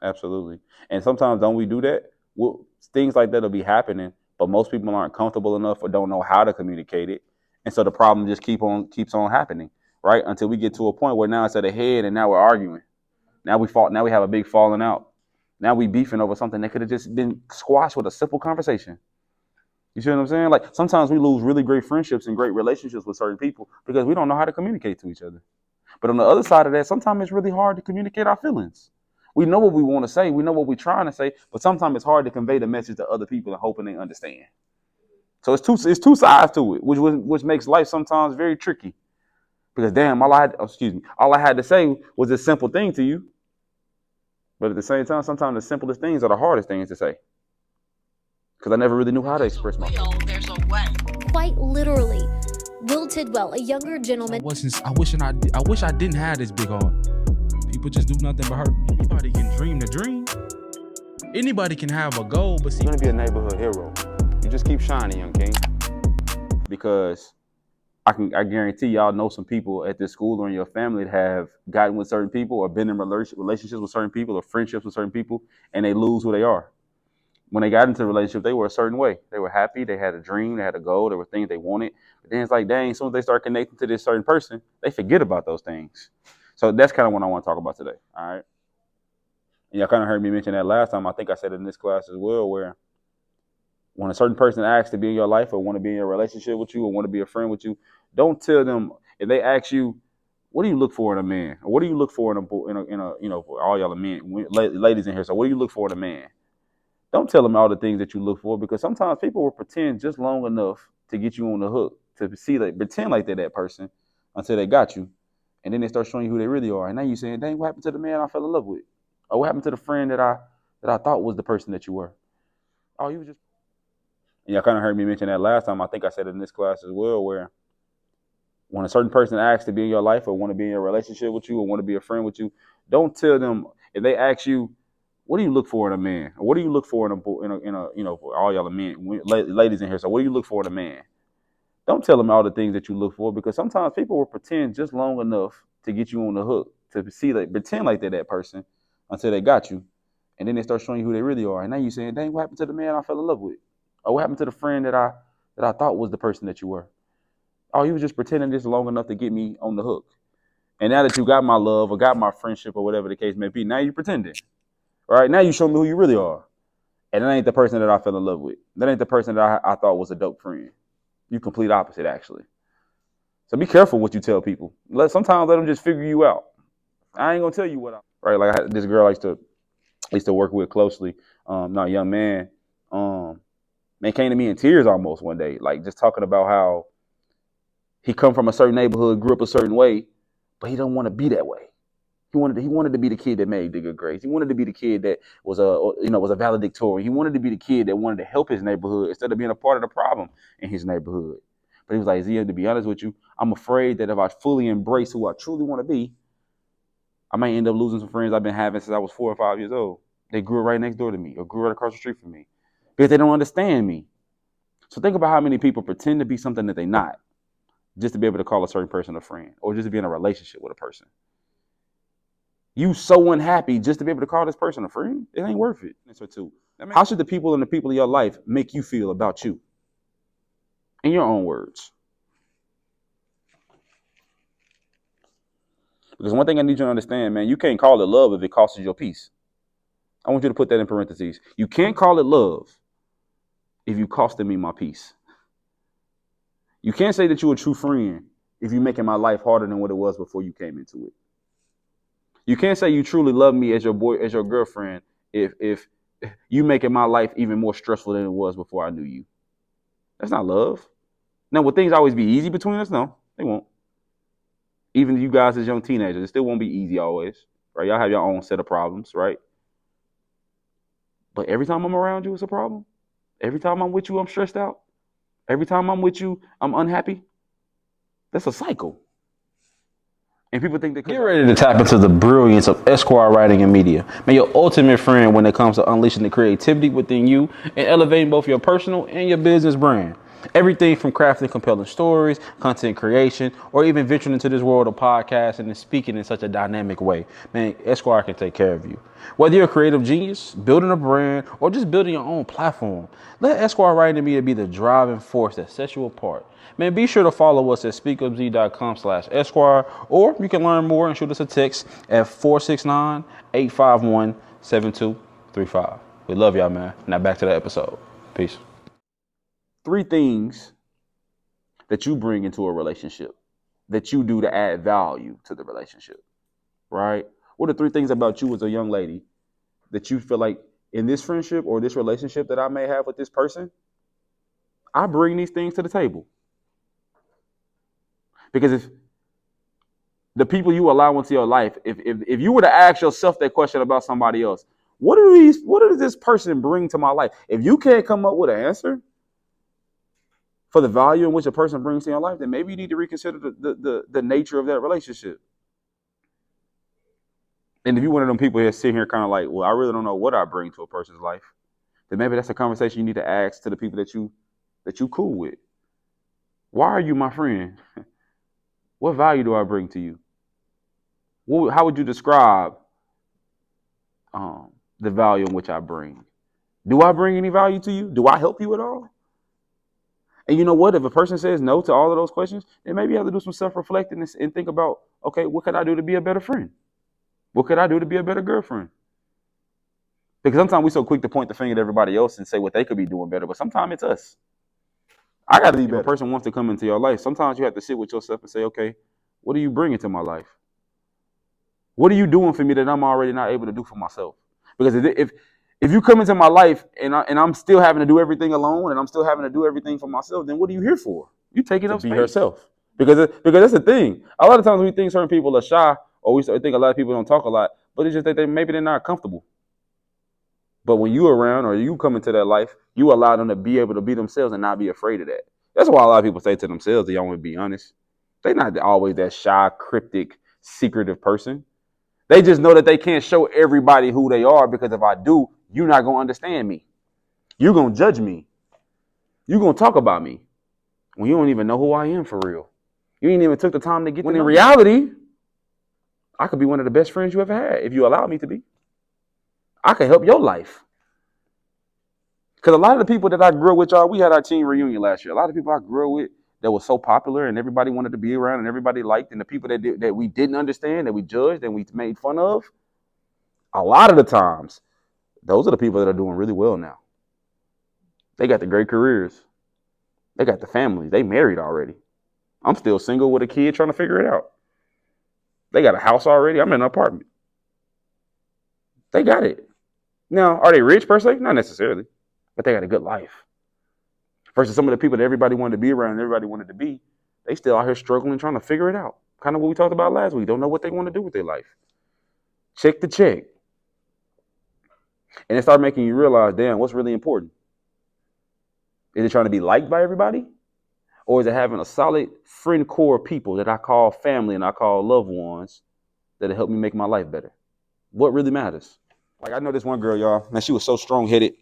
Absolutely. And sometimes don't we do that? Well, things like that will be happening, but most people aren't comfortable enough or don't know how to communicate it. And so the problem just keeps on happening, right? Until we get to a point where now it's at a head and now we're arguing. Now we have a big falling out. Now we beefing over something that could have just been squashed with a simple conversation. You see what I'm saying? Like sometimes we lose really great friendships and great relationships with certain people because we don't know how to communicate to each other. But on the other side of that, sometimes it's really hard to communicate our feelings. We know what we want to say, we know what we're trying to say, but sometimes it's hard to convey the message to other people and hoping they understand. So it's two sides to it, which makes life sometimes very tricky. Because damn, all I had to say was this simple thing to you. But at the same time, sometimes the simplest things are the hardest things to say. Because I never really knew how to express myself. Quite literally, Will Tidwell, a younger gentleman. I wish I didn't have this big heart. People just do nothing but hurt me. Anybody can dream the dream. Anybody can have a goal, but see, you're gonna be a neighborhood hero. You just keep shining, young king. Because I guarantee y'all know some people at this school or in your family that have gotten with certain people or been in relationships with certain people or friendships with certain people, and they lose who they are. When they got into a relationship, they were a certain way. They were happy, they had a dream, they had a goal, there were things they wanted. But then it's like, dang, as soon as they start connecting to this certain person, they forget about those things. So that's kind of what I want to talk about today, all right? And y'all kind of heard me mention that last time. I think I said it in this class as well, where when a certain person asks to be in your life or want to be in a relationship with you or want to be a friend with you, don't tell them, if they ask you, what do you look for in a man? Or what do you look for in a you know, for all y'all are men, ladies in here, so what do you look for in a man? Don't tell them all the things that you look for, because sometimes people will pretend just long enough to get you on the hook, to pretend like they're that person until they got you. And then they start showing you who they really are. And now you're saying, dang, what happened to the man I fell in love with? Or what happened to the friend that I thought was the person that you were? Oh, you was just... And y'all kind of heard me mention that last time. I think I said it in this class as well, where when a certain person asks to be in your life or want to be in a relationship with you or want to be a friend with you, don't tell them, if they ask you, what do you look for in a man? Or what do you look for in a you know, for all y'all are men, ladies in here, so what do you look for in a man? Don't tell them all the things that you look for, because sometimes people will pretend just long enough to get you on the hook, to pretend like they're that person until they got you. And then they start showing you who they really are. And now you're saying, dang, what happened to the man I fell in love with? Or what happened to the friend that I thought was the person that you were? Oh, you was just pretending this long enough to get me on the hook. And now that you got my love or got my friendship or whatever the case may be, now you're pretending. All right, now you show me who you really are. And that ain't the person that I fell in love with. That ain't the person that I thought was a dope friend. You complete opposite, actually. So be careful what you tell people. Sometimes let them just figure you out. I ain't gonna tell you right. Like this girl I used to work with closely. Not a young man. Man came to me in tears almost one day, like just talking about how he come from a certain neighborhood, grew up a certain way, but he don't want to be that way. He wanted to be the kid that made the good grades. He wanted to be the kid that was a valedictorian. He wanted to be the kid that wanted to help his neighborhood instead of being a part of the problem in his neighborhood. But he was like, Zia, to be honest with you, I'm afraid that if I fully embrace who I truly want to be, I might end up losing some friends I've been having since I was 4 or 5 years old. They grew right next door to me or grew right across the street from me because they don't understand me. So think about how many people pretend to be something that they're not just to be able to call a certain person a friend or just to be in a relationship with a person. You so unhappy just to be able to call this person a friend? It ain't worth it. So too, how should the people in your life make you feel about you? In your own words. Because one thing I need you to understand, man, you can't call it love if it costs you your peace. I want you to put that in parentheses. You can't call it love if you costing me my peace. You can't say that you're a true friend if you're making my life harder than what it was before you came into it. You can't say you truly love me as your girlfriend if you making my life even more stressful than it was before I knew you. That's not love. Now, will things always be easy between us? No, they won't. Even you guys as young teenagers, it still won't be easy always, right? Y'all have your own set of problems, right? But every time I'm around you, it's a problem. Every time I'm with you, I'm stressed out. Every time I'm with you, I'm unhappy. That's a cycle. And people think they get ready to tap into the brilliance of Esquire writing and media. Man, your ultimate friend when it comes to unleashing the creativity within you and elevating both your personal and your business brand. Everything from crafting compelling stories, content creation, or even venturing into this world of podcasting and speaking in such a dynamic way. Man, Esquire can take care of you. Whether you're a creative genius, building a brand, or just building your own platform, let Esquire Writing Media be the driving force that sets you apart. Man, be sure to follow us at SpeakUPZee.com/Esquire, or you can learn more and shoot us a text at 469-851-7235. We love y'all, man. Now back to the episode. Peace. 3 things that you bring into a relationship that you do to add value to the relationship, right? What are 3 things about you as a young lady that you feel like in this friendship or this relationship that I may have with this person, I bring these things to the table? Because if the people you allow into your life, if you were to ask yourself that question about somebody else, what does this person bring to my life? If you can't come up with an answer for the value in which a person brings to your life, then maybe you need to reconsider the nature of that relationship. And if you're one of them people that sit here kind of like, well, I really don't know what I bring to a person's life, then maybe that's a conversation you need to ask to the people that you cool with. Why are you my friend? What value do I bring to you? How would you describe the value in which I bring? Do I bring any value to you? Do I help you at all? And you know what? If a person says no to all of those questions, then maybe you have to do some self-reflecting and think about, okay, what could I do to be a better friend? What could I do to be a better girlfriend? Because sometimes we're so quick to point the finger at everybody else and say what they could be doing better, but sometimes it's us. I got to be better. If a person wants to come into your life, sometimes you have to sit with yourself and say, okay, what are you bringing to my life? What are you doing for me that I'm already not able to do for myself? Because if you come into my life and I'm still having to do everything alone and I'm still having to do everything for myself, then what are you here for? You taking up space. Be yourself. Because that's the thing. A lot of times we think certain people are shy, or we think a lot of people don't talk a lot, but it's just that maybe they're not comfortable. But when you're around or you come into their life, you allow them to be able to be themselves and not be afraid of that. That's why a lot of people say to themselves, they only be honest. They're not always that shy, cryptic, secretive person. They just know that they can't show everybody who they are, because if I do, you're not going to understand me. You're going to judge me. You're going to talk about me when you don't even know who I am for real. You ain't even took the time to get to know me. When in reality, I could be one of the best friends you ever had if you allow me to be. I could help your life. Because a lot of the people that I grew up with, y'all, we had our team reunion last year. A lot of people I grew up with that was so popular and everybody wanted to be around and everybody liked, and the people that we didn't understand, that we judged and we made fun of, a lot of the times, those are the people that are doing really well now. They got the great careers. They got the families. They married already. I'm still single with a kid trying to figure it out. They got a house already. I'm in an apartment. They got it. Now, are they rich per se? Not necessarily, but they got a good life. Versus some of the people that everybody wanted to be around and everybody wanted to be, they still out here struggling, trying to figure it out. Kind of what we talked about last week. Don't know what they want to do with their life. Check the check. And it started making you realize, damn, what's really important? Is it trying to be liked by everybody? Or is it having a solid friend core of people that I call family and I call loved ones that'll help me make my life better? What really matters? Like, I know this one girl, y'all, man, she was so strong-headed,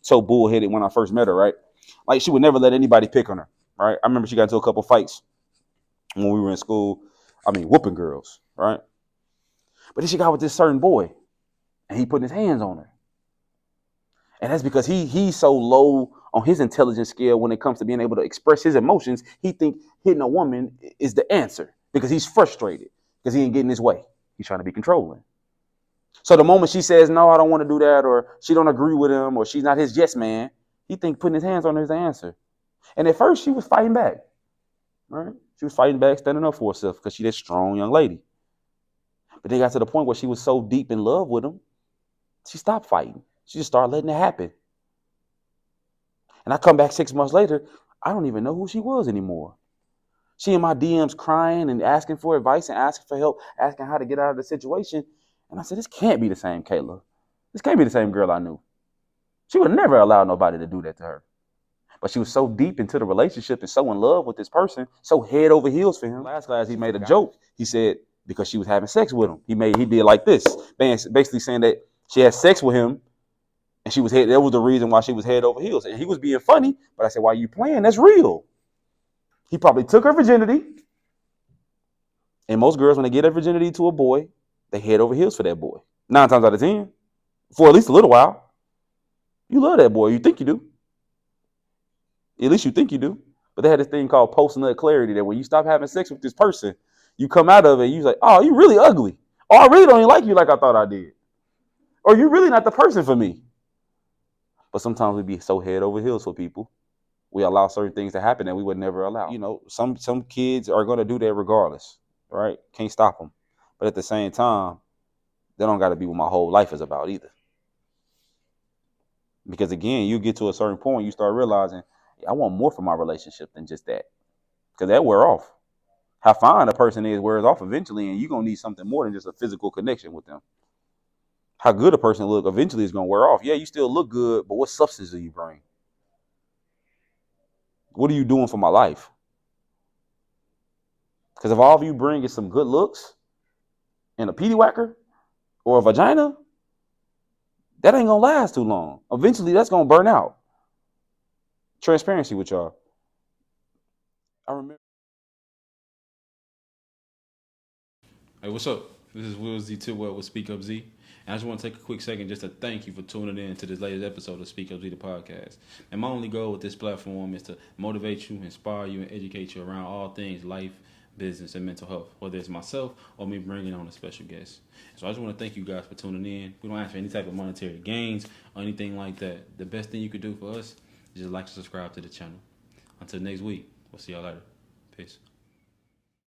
so bull-headed when I first met her, right? Like, she would never let anybody pick on her, right? I remember she got into a couple fights when we were in school. I mean, whooping girls, right? But then she got with this certain boy, and he putting his hands on her. And that's because he's so low on his intelligence scale when it comes to being able to express his emotions. He think hitting a woman is the answer because he's frustrated because he ain't getting his way. He's trying to be controlling. So the moment she says, no, I don't want to do that, or she don't agree with him, or she's not his yes man, he think putting his hands on her is the answer. And at first she was fighting back, right? She was fighting back, standing up for herself because she's that strong young lady. But they got to the point where she was so deep in love with him, she stopped fighting. She just started letting it happen. And I come back 6 months later, I don't even know who she was anymore. She in my DMs crying and asking for advice and asking for help, asking how to get out of the situation. And I said, this can't be the same Kayla. This can't be the same girl I knew. She would never allow nobody to do that to her. But she was so deep into the relationship and so in love with this person, so head over heels for him. Last class, he made a joke. He said, because she was having sex with him, he did like this, basically saying that she had sex with him And she was head. That was the reason why she was head over heels. And he was being funny, but I said, "Why are you playing? That's real." He probably took her virginity. And most girls, when they get their virginity to a boy, they head over heels for that boy. 9 times out of 10, for at least a little while. You love that boy. You think you do. At least you think you do. But they had this thing called post-nut clarity that when you stop having sex with this person, you come out of it and you're like, oh, you really ugly. Oh, I really don't even like you like I thought I did. Or you're really not the person for me. But sometimes we be so head over heels for people. We allow certain things to happen that we would never allow. You know, some kids are going to do that regardless, right? Can't stop them. But at the same time, they don't got to be what my whole life is about either. Because again, you get to a certain point, you start realizing, I want more from my relationship than just that. Because that wear off. How fine a person is wears off eventually, and you're going to need something more than just a physical connection with them. How good a person look eventually is going to wear off. Yeah, you still look good, but what substance do you bring? What are you doing for my life? Because if all of you bring is some good looks and a petey whacker or a vagina, that ain't going to last too long. Eventually, that's going to burn out. Transparency with y'all. I remember. Hey, what's up? This is Will Z Tidwell with SpeakUPZee. And I just want to take a quick second just to thank you for tuning in to this latest episode of SpeakUPZee the podcast. And my only goal with this platform is to motivate you, inspire you, and educate you around all things life, business, and mental health, whether it's myself or me bringing on a special guest. So I just want to thank you guys for tuning in. We don't ask for any type of monetary gains or anything like that. The best thing you could do for us is just like and subscribe to the channel. Until next week, we'll see y'all later. Peace.